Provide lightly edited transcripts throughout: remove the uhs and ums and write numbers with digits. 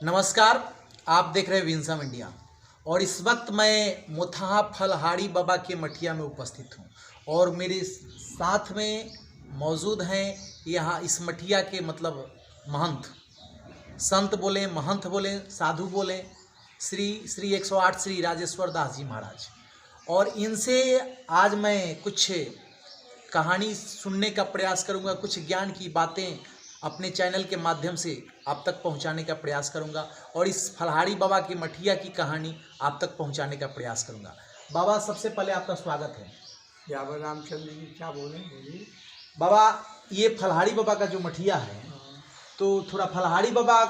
नमस्कार, आप देख रहे हैं विंसम इंडिया और इस वक्त मैं मुथहा फलहारी बाबा के मठिया में उपस्थित हूँ और मेरे साथ में मौजूद हैं यहाँ इस मठिया के महंत, संत बोले, महंत बोले, साधु बोले, श्री 108 श्री राजेश्वर दास जी महाराज। और इनसे आज मैं कुछ कहानी सुनने का प्रयास करूँगा, कुछ ज्ञान की बातें अपने चैनल के माध्यम से आप तक पहुंचाने का प्रयास करूंगा और इस फलहारी बाबा की मठिया की कहानी आप तक पहुंचाने का प्रयास करूंगा। बाबा, सबसे पहले आपका स्वागत है। यावर रामचंद्र जी क्या बोले बोलिए। बाबा, ये फलहारी बाबा का जो मठिया है, तो थोड़ा फलहारी बाबा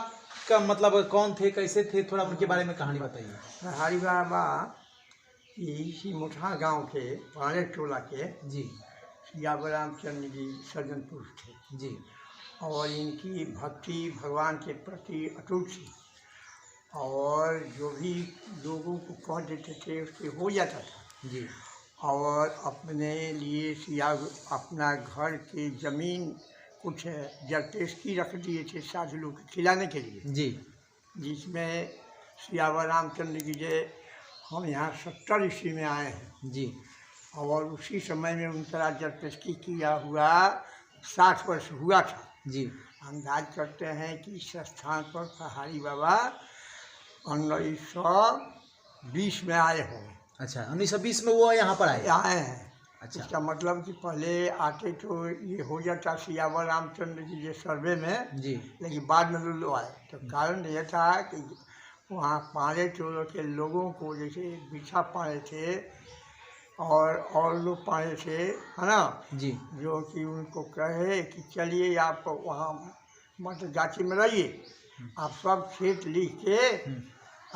का कौन थे, कैसे थे, थोड़ा उनके बारे में कहानी बताइए। फलहारी बाबा इसी मुठा गांव के पाड़े टोला के जी यावर रामचंद्र जी सज्जन पुरुष थे जी। और इनकी भक्ति भगवान के प्रति अटूट थी और जो भी लोगों को कह देते थे उसके हो जाता था जी। और अपने लिए सिया अपना घर की ज़मीन कुछ जरपेशकी रख दिए थे साधु लोग को खिलाने के लिए जी। जिसमें सियावर रामचंद्र जी जे हम यहाँ 70 ईस्वी में आए हैं जी। और उसी समय में उनका जरपेशकी किया हुआ 60 वर्ष हुआ था जी। अंदाज करते हैं कि इस स्थान पर फलहारी बाबा 1920 में आए होंगे। अच्छा, 1920 में वो यहाँ पर आए हैं। अच्छा। इसका मतलब कि पहले आते तो ये हो जाता सियावर रामचंद्र जी के सर्वे में जी। लेकिन बाद में लुल्लू आए तो कारण यह था कि वहाँ पाड़े टोलों के लोगों को जैसे बिछा पाए थे और लोग पाए थे, है ना जी। जो कि उनको कहे कि चलिए आप वहाँ मत गाछी में रहिए, आप सब खेत लिख के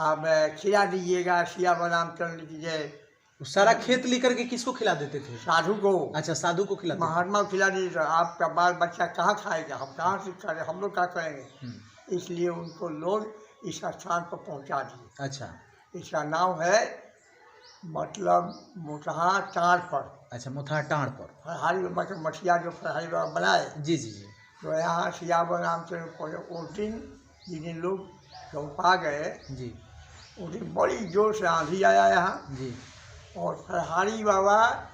आप खिला दीजिएगा सियावर रामचंद्र जी जय। सारा खेत लेकर के किसको खिला देते थे? साधु को। अच्छा, साधु को खिलाते थे। महात्मा को खिला दीजिए। आपका बाल बच्चा कहाँ खाएगा, हम कहाँ से करें, हम लोग क्या करेंगे। इसलिए उनको लोग इस स्थान पर पहुँचा दिए। अच्छा। इसका नाम है मुठहा टाँड़ पर। अच्छा, मुठहा टाँड़ पर फलहारी बाबा के मठिया जो फलहारी बाबा बनाए। जी जी जी। तो यहाँ सियावर रामचंद्र उस दिन जिन लोग चौपा गए जी। उस दिन बड़ी जोर से आंधी आया यहाँ जी। और फलहारी बाबा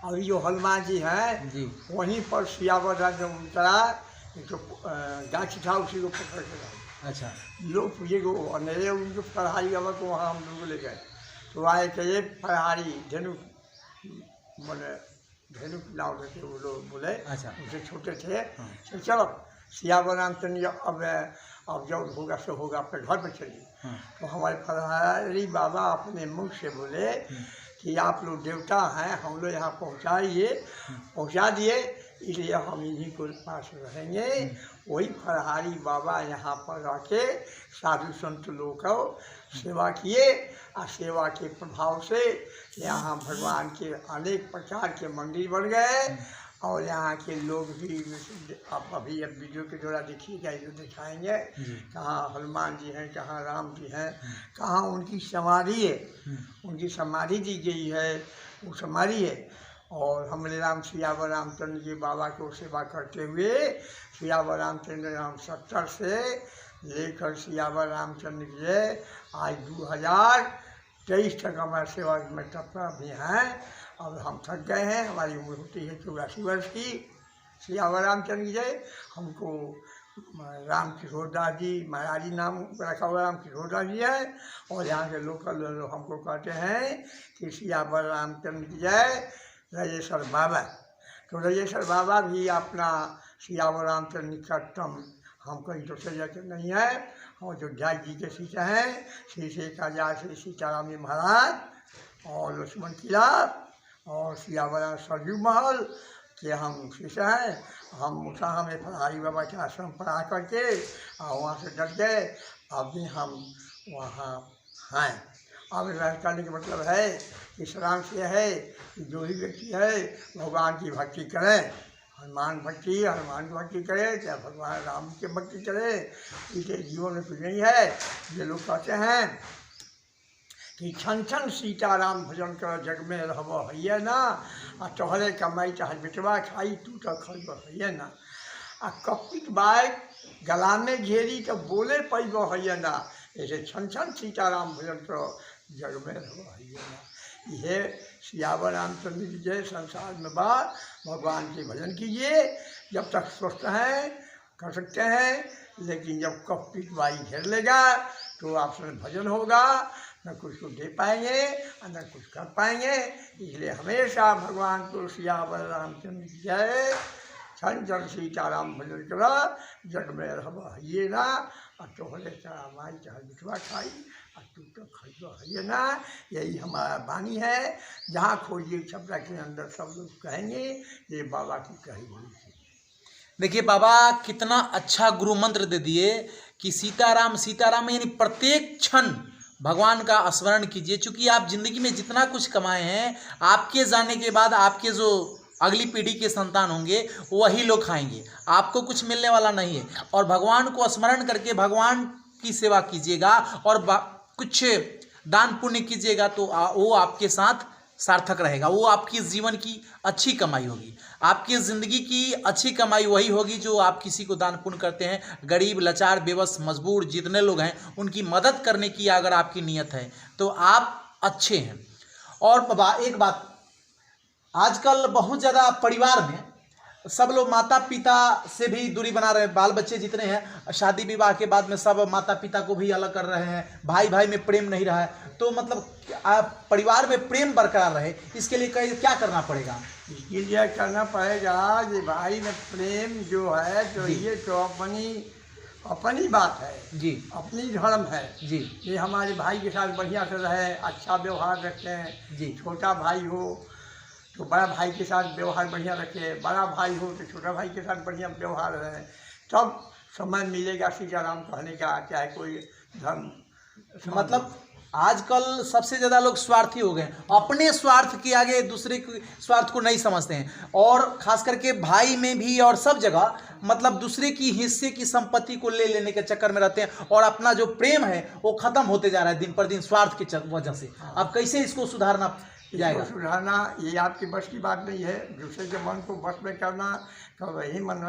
अभी जो हनुमान जी हैं जी। वहीं पर सियावर रामचंद्र जो गाछ था उसी को पकड़ के लाए। अच्छा। लोग पूछे को अंधेरे उनको फलहारी बाबा को वहाँ हम लोग ले गए तो आए कहे फलहारी धेनु बोले धेनु नाव देते वो लोग बोले। अच्छा। उनसे छोटे थे तो चलो सियावर रामचंद्र अब जब होगा सो होगा अपने घर पर चलिए। तो हमारे फलहारी बाबा अपने मुख से बोले कि आप लोग देवता हैं, हम लोग यहाँ पहुँचा दिए इसलिए हम इन्हीं को पास रहेंगे। वही फलहारी बाबा यहाँ पर रह के साधु संत लोगों को सेवा किए और सेवा के प्रभाव से यहाँ भगवान के अनेक प्रकार के मंदिर बन गए और यहाँ के लोग भी अब वीडियो के द्वारा देखिएगा, जो दिखाएंगे कहाँ हनुमान जी हैं, कहाँ राम जी हैं, कहाँ उनकी समाधि है, उनकी समाधि दी गई है, वो समाधि है। और हमारे राम सियावर रामचंद्र जी बाबा को सेवा करते हुए सियावर रामचंद्र राम 70 से लेकर सियावर रामचंद्र जी आज 2023 तक हमारे सेवा में तत्पर भी हैं। अब हम थक गए हैं, हमारी उम्र होती है 84 वर्ष की। सियावर रामचंद्र जी हमको राम किशोर दास जी महाराज जी नाम रखा हुआ राम किशोर दास जी है और यहाँ के लोकल लोग हमको कहते हैं कि सियावर रामचंद्र जी जय राजेश्वर बाबा। तो राजेश्वर बाबा भी अपना सियावर रामचंद्र निकटतम हम कहीं दूसरे जगह नहीं है, और अयोध्या जी के सीता हैं श्री शेखाजा श्री सीताराम जी महाराज और लक्ष्मण किला और सियावर सरयू महल के हम शिष्य हैं। हम मुठहा में फलहारी बाबा के आश्रम पर आकर के और वहाँ से डट गए। अभी हम वहाँ हैं। अब कहने का मतलब है कि सारांश ये है कि जो ही व्यक्ति है भगवान की भक्ति करें, हनुमान की भक्ति करे, चाहे भगवान राम की भक्ति करे, इसके जीवन में कुछ नहीं है। ये लोग कहते हैं कि छन छन सीताराम भजन कर जग में रहब है ना, आ तोहरे कमाई चाहे बेटवा खाई तू तो खब है ना। आ कपित बाई गला में घेरी तो बोले पैबो है ना, ऐसे छन छन सीताराम भजन करो जग में रहो है ना। यह सियावर रामचंद्र की जय। संसार में बात भगवान के भजन कीजिए, जब तक स्वस्थ हैं कर सकते हैं, लेकिन जब कपित बाई घेर लेगा तो आपसे भजन होगा, न कुछ को दे पाएंगे और न कुछ कर पाएंगे। इसलिए हमेशा भगवान को सियावर रामचंद्र की जय। छन छन सीताराम भजन करा जग में रह ये ना, और तोहरे चारा माई चाहे बिठवा खाई और तू तो खरीदो है ना। यही हमारा वाणी है, जहाँ खोजिए छपरा के अंदर सब लोग कहेंगे ये बाबा की कही हुई थी। देखिए बाबा कितना अच्छा गुरु मंत्र दे दिए कि सीताराम सीताराम, यानी प्रत्येक क्षण भगवान का स्मरण कीजिए। चूँकि आप जिंदगी में जितना कुछ कमाए हैं, आपके जाने के बाद आपके जो अगली पीढ़ी के संतान होंगे वही लोग खाएंगे, आपको कुछ मिलने वाला नहीं है। और भगवान को स्मरण करके भगवान की सेवा कीजिएगा और कुछ दान पुण्य कीजिएगा तो वो आपके साथ सार्थक रहेगा, वो आपकी जीवन की अच्छी कमाई होगी। आपकी ज़िंदगी की अच्छी कमाई वही होगी जो आप किसी को दान पुण्य करते हैं। गरीब, लाचार, बेबस, मजबूर जितने लोग हैं उनकी मदद करने की अगर आपकी नीयत है तो आप अच्छे हैं। और बाबा एक बात, आजकल बहुत ज़्यादा परिवार में सब लोग माता पिता से भी दूरी बना रहे हैं। बाल बच्चे जितने हैं शादी विवाह के बाद में सब माता पिता को भी अलग कर रहे हैं, भाई भाई में प्रेम नहीं रहा है। तो मतलब परिवार में प्रेम बरकरार रहे, इसके लिए क्या करना पड़ेगा? इसके लिए करना पड़ेगा कि भाई में प्रेम जो है तो ये तो अपनी बात है जी, अपनी धर्म है जी। ये हमारे भाई के साथ बढ़िया से रहे, अच्छा व्यवहार रखें जी। छोटा भाई हो तो बड़ा भाई के साथ व्यवहार बढ़िया रखे, बड़ा भाई हो तो छोटा भाई के साथ बढ़िया व्यवहार रहे, तब समय मिलेगा सीताराम कहने का। चाहे कोई धर्म मतलब आजकल सबसे ज़्यादा लोग स्वार्थी हो गए हैं, अपने स्वार्थ के आगे दूसरे के स्वार्थ को नहीं समझते हैं। और खास करके भाई में भी और सब जगह मतलब दूसरे की हिस्से की संपत्ति को ले लेने के चक्कर में रहते हैं और अपना जो प्रेम है वो खत्म होते जा रहा है दिन पर दिन स्वार्थ की वजह से। अब कैसे इसको सुधारना जाएगा? सुधारना ये आपकी बस की बात नहीं है। दूसरे के मन को बस में करना, कब वही मन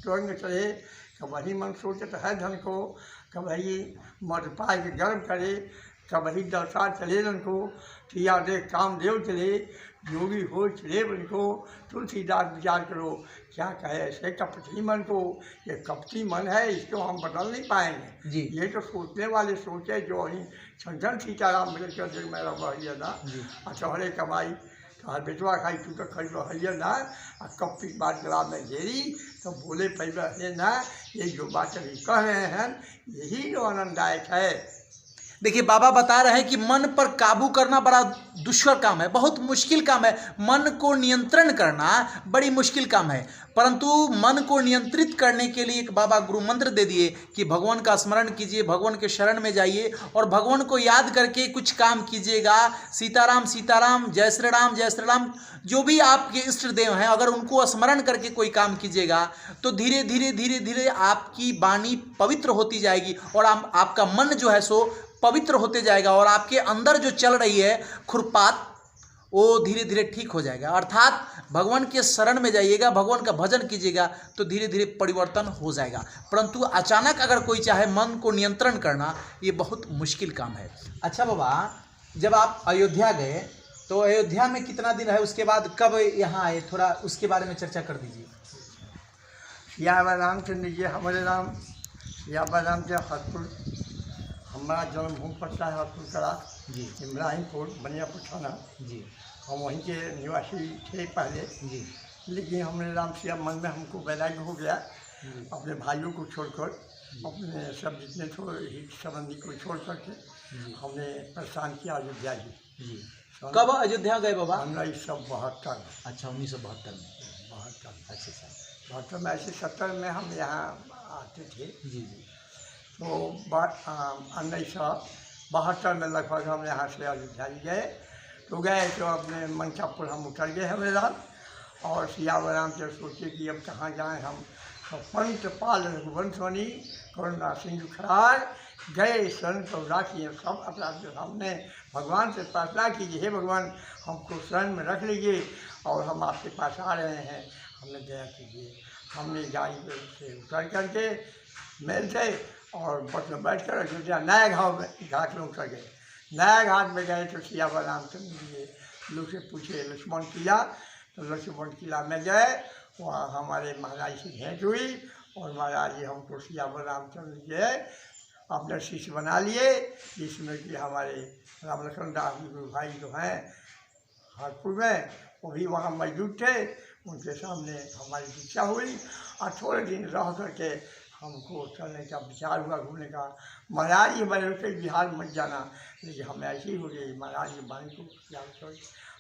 टोंग चले, कब वही मन सोचत है धन को, कब वही मध पाए के गर्म करे, कब वही दलसा चले धन को, ठिया दे काम देव चले, योगी हो चले बन को। तुलसीदास विचार करो क्या कहे ऐसे कपटी मन को, ये कपटी मन है इसको हम बदल नहीं पाएंगे जी। ये तो सोचने वाले सोचे जो ही छन सीताराम मिलकर जग में रह ना। अच्छा हरे कमाई तो हर बेटवा खाई तू तो खरीद है ना, और कपटी बात गला में घेरी तो बोले पैबा है ना। ये जो बात अभी कह रहे हैं यही जो आनंददायक है। देखिए बाबा बता रहे हैं कि मन पर काबू करना बड़ा दुष्कर काम है, बहुत मुश्किल काम है। मन को नियंत्रण करना बड़ी मुश्किल काम है, परंतु मन को नियंत्रित करने के लिए एक बाबा गुरु मंत्र दे दिए कि भगवान का स्मरण कीजिए, भगवान के शरण में जाइए और भगवान को याद करके कुछ काम कीजिएगा। सीताराम सीताराम, जय श्री राम, जो भी आपके इष्ट देव हैं अगर उनको स्मरण करके कोई काम कीजिएगा तो धीरे धीरे धीरे धीरे आपकी वाणी पवित्र होती जाएगी और आपका मन जो है सो पवित्र होते जाएगा और आपके अंदर जो चल रही है खुरपात वो धीरे धीरे ठीक हो जाएगा। अर्थात भगवान के शरण में जाइएगा, भगवान का भजन कीजिएगा तो धीरे धीरे परिवर्तन हो जाएगा। परंतु अचानक अगर कोई चाहे मन को नियंत्रण करना ये बहुत मुश्किल काम है। अच्छा बाबा, जब आप अयोध्या गए तो अयोध्या में कितना दिन है, उसके बाद कब यहाँ आए, थोड़ा उसके बारे में चर्चा कर दीजिए। सियावर रामचंद्र जी हमारे नाम सियावर रामचंद्र हरपुर हमारा जन्मभूमि पड़ता है, हरपुर कला जी, इब्राहिमपुर बनियापुर थाना जी। हम वहीं के निवासी थे पहले जी। लेकिन हमने राम सिया मन में हमको वैराग्य हो गया अपने भाइयों को छोड़कर, अपने सब जितने हित संबंधी को छोड़ करके हमने प्रस्थान किया अयोध्या जी। कब अयोध्या गए बाबा? 1972। अच्छा, 1972 में। 72 अच्छा। 72 में, ऐसे 70 में हम यहाँ आते थे। जी जी। तो 1972 में लगभग हम यहाँ से अयोध्या गए। तो गए तो अपने मनकापुर हम उतर गए हमें रात, और सियावर रामचंद्र सोचे कि अब कहाँ जाएँ हम। तो पंत पाल रघुवंशवनी करुणा सिंधु खरार गए शरण को राखिए। सब अपराध के सामने भगवान से प्रार्थना कीजिए, हे भगवान हमको शरण में रख लीजिए और हम आपके पास आ रहे हैं, हमने दया कीजिए। हमने गाड़ी पे से उतर करके मेल थे और बस में बैठ कर अयोध्या नया घाट में उतर गए। नया घाट में गए तो सियावर रामचंद्र जी लोग से पूछे लक्ष्मण किला, तो लक्ष्मण किला में गए, वहाँ हमारे महाराज से भेंट हुई और महाराज जी हमको सियावर रामचंद्र जी अपने शिष्य बना लिए, जिसमें कि हमारे राम लक्ष्मण दास जी गुरु भाई जो हैं हाटपुर में, वो भी वहाँ मौजूद थे। उनके सामने हमारी दीक्षा हुई और थोड़े दिन रह करके हमको चलने का विचार हुआ, घूमने का। महाराज जी मैंने उसे बिहार मत जाना, लेकिन हमें ऐसी हो गई महाराज जी बानी को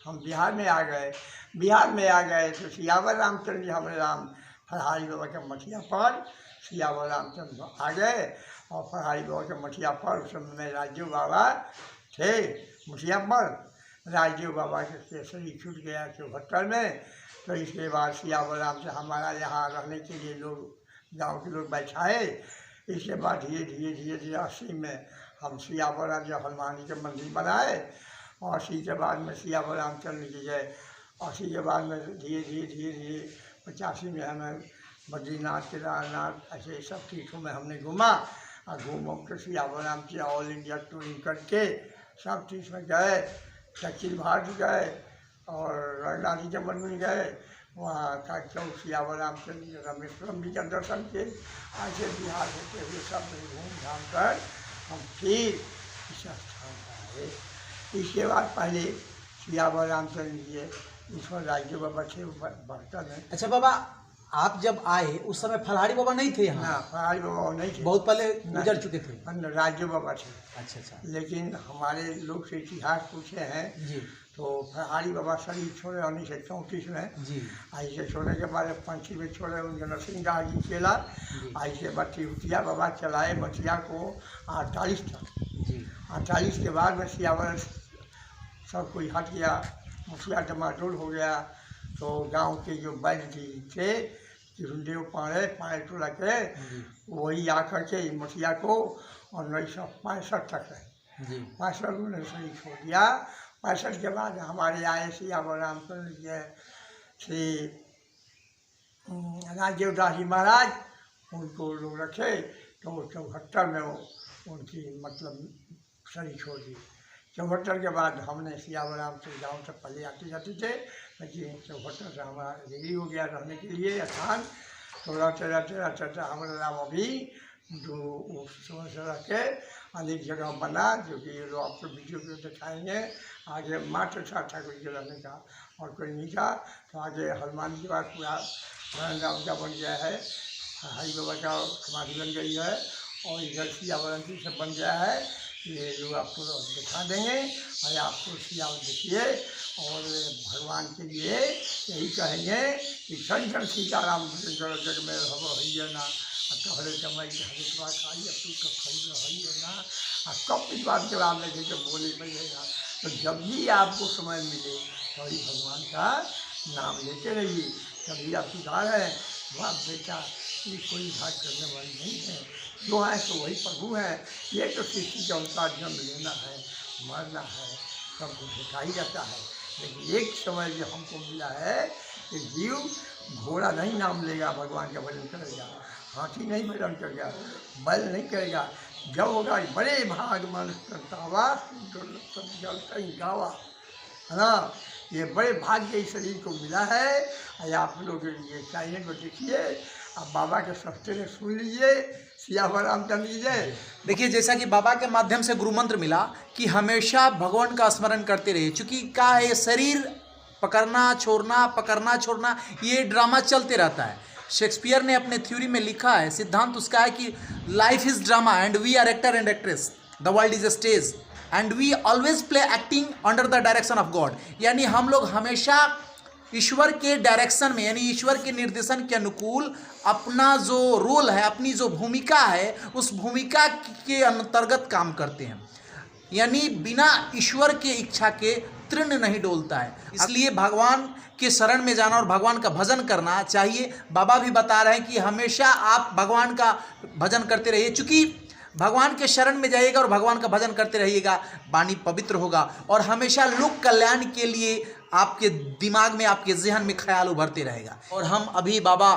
हम बिहार में आ गए। बिहार में आ गए तो सियावर रामचंद्र जी हमारे राम फरहारी बाबा के मठिया पर सियावर रामचंद्र आ गए और फरहारी बाबा के मठिया पर उस समय में राजू बाबा थे मठिया पर। राजू बाबा के शरीर छूट गया 74 में। तो इसके बाद सियावर राम से हमारा यहाँ रहने के लिए लोग गांव के लोग बैठाए। इसके बाद धीरे धीरे 80 में हम सियावर राम जो हनुमान जी के मंदिर बनाए और 80 के बाद में सियावर रामचंद्र जी गए। 80 के बाद में धीरे धीरे 85 में हमें बद्रीनाथ केदारनाथ ऐसे सब तीर्थों में हमने घूमा और घूम के सियावर राम से ऑल इंडिया टूरिंग करके सब तीर्थ में गए। दक्षिण भारत गए और रघुनाथ जी के मंदिर गए, वहाँ का चौक सियावर रामचंद्र रामेश्वरम जी का दर्शन किए। ऐसे बिहार होते हुए सब घूम घाम कर हम फिर इस स्थान पर आए। इसके बाद पहले सियावर रामचंद्र जी ईश्वर राज्य बाबा थे बर्तन में। अच्छा बाबा, आप जब आए उस समय फरहारी बाबा नहीं थे यहाँ? हाँ, फरहारी बाबा नहीं थे, बहुत पहले गुजर चुके थे। राज्य बाबा थे। अच्छा। लेकिन हमारे लोग से इतिहास पूछे हैं जी, तो फरहारी बाबा शरीर छोड़े 1934 में जी। ऐसे छोड़ने के बाद पंची में छोड़े उनके नरसिंह जी चला। ऐसे बटिया बाबा चलाए बटिया को 48 तक। जी। 48 के बाद में सियावर सब कोई हट गया, मुखिया टमाटोल हो गया। तो गांव के जो बैल थे किरुदेव पाड़े टोला के, वही आकर के मुखिया को और 1965 तक है 65 में सही छोड़ दिया। 65 के बाद हमारे आए सियावर रामचंद्र जी श्री राजीव दास जी महाराज, उनको लोग रखे तो 74 में उनकी मतलब शरीर छोड़ दी। 74 के बाद हमने सियावर रामचंद्र गाँव तक पहले आते जाते थे, लेकिन 74 से हमारा रेडी हो गया रहने के लिए स्थान। थोड़ा चलता हमारा नाम अभी जो उस समय से रह के अनेक जगह बना, जो कि ये लोग आपको वीडियो पे दिखाएंगे। आगे मात्र था कोई रहने का और कोई नहीं था। तो आगे हनुमान जी का पूरा राम का बन गया है, हरि बाबा का समाधि बन गई है और इधर सियावर जी से बन गया है। ये लोग आपको दिखा देंगे और आपको सियावर देखिए। और भगवान के लिए यही कहेंगे कि सन सीताराम जग में रहो है ना, कहले कमाई हरे बात आई अपनी कब खरीद है ना, कब इस बात के बाद लगे जब बोले पड़ेगा। तो जब भी आपको समय मिले तभी भगवान का नाम लेते रहिए, तभी आप सुधार है। बाप बेटा ये कोई भाग करने वाली नहीं है, जो है तो वही प्रभु है। ये तो सृष्टि के अनुसार जन्म लेना है, मरना है, सब कुछ दिखा ही जाता है। लेकिन एक समय जो हमको मिला है कि जीव घोड़ा नहीं नाम लेगा, भगवान का भजन करेगा, हाथी नहीं भजन करेगा, बैल नहीं करेगा। जब होगा बड़े भाग मनुष्यतावा गावा, है ना। ये बड़े भाग्य इस शरीर को मिला है। और आप लोग ये चैनल को देखिए, अब बाबा के सस्ते में सुन लीजिए, सियावर रामचंद्र जी। देखिए, जैसा कि बाबा के माध्यम से गुरु मंत्र मिला कि हमेशा भगवान का स्मरण करते रहिए। चूँकि क्या है, शरीर पकड़ना छोड़ना ये ड्रामा चलते रहता है। शेक्सपियर ने अपने थ्योरी में लिखा है, सिद्धांत उसका है कि life is drama and we are actor and actress, the world is a stage and we always play acting under the direction of God. यानी हम लोग हमेशा ईश्वर के डायरेक्शन में, यानी ईश्वर के निर्देशन के अनुकूल अपना जो रोल है, अपनी जो भूमिका है, उस भूमिका के अंतर्गत काम करते हैं। यानी बिना ईश्वर के इच्छा के तृण नहीं डोलता है। इसलिए भगवान के शरण में जाना और भगवान का भजन करना चाहिए। बाबा भी बता रहे हैं कि हमेशा आप भगवान का भजन करते रहिए। चूँकि भगवान के शरण में जाइएगा और भगवान का भजन करते रहिएगा, वाणी पवित्र होगा और हमेशा लोक कल्याण के लिए आपके दिमाग में, आपके जहन में ख्याल उभरते रहेगा। और हम अभी बाबा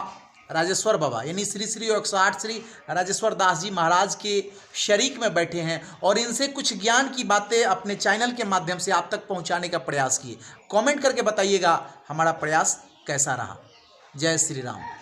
राजेश्वर बाबा यानी श्री श्री 108 श्री राजेश्वर दास जी महाराज के शरीक में बैठे हैं और इनसे कुछ ज्ञान की बातें अपने चैनल के माध्यम से आप तक पहुंचाने का प्रयास किए। कमेंट करके बताइएगा हमारा प्रयास कैसा रहा। जय श्री राम।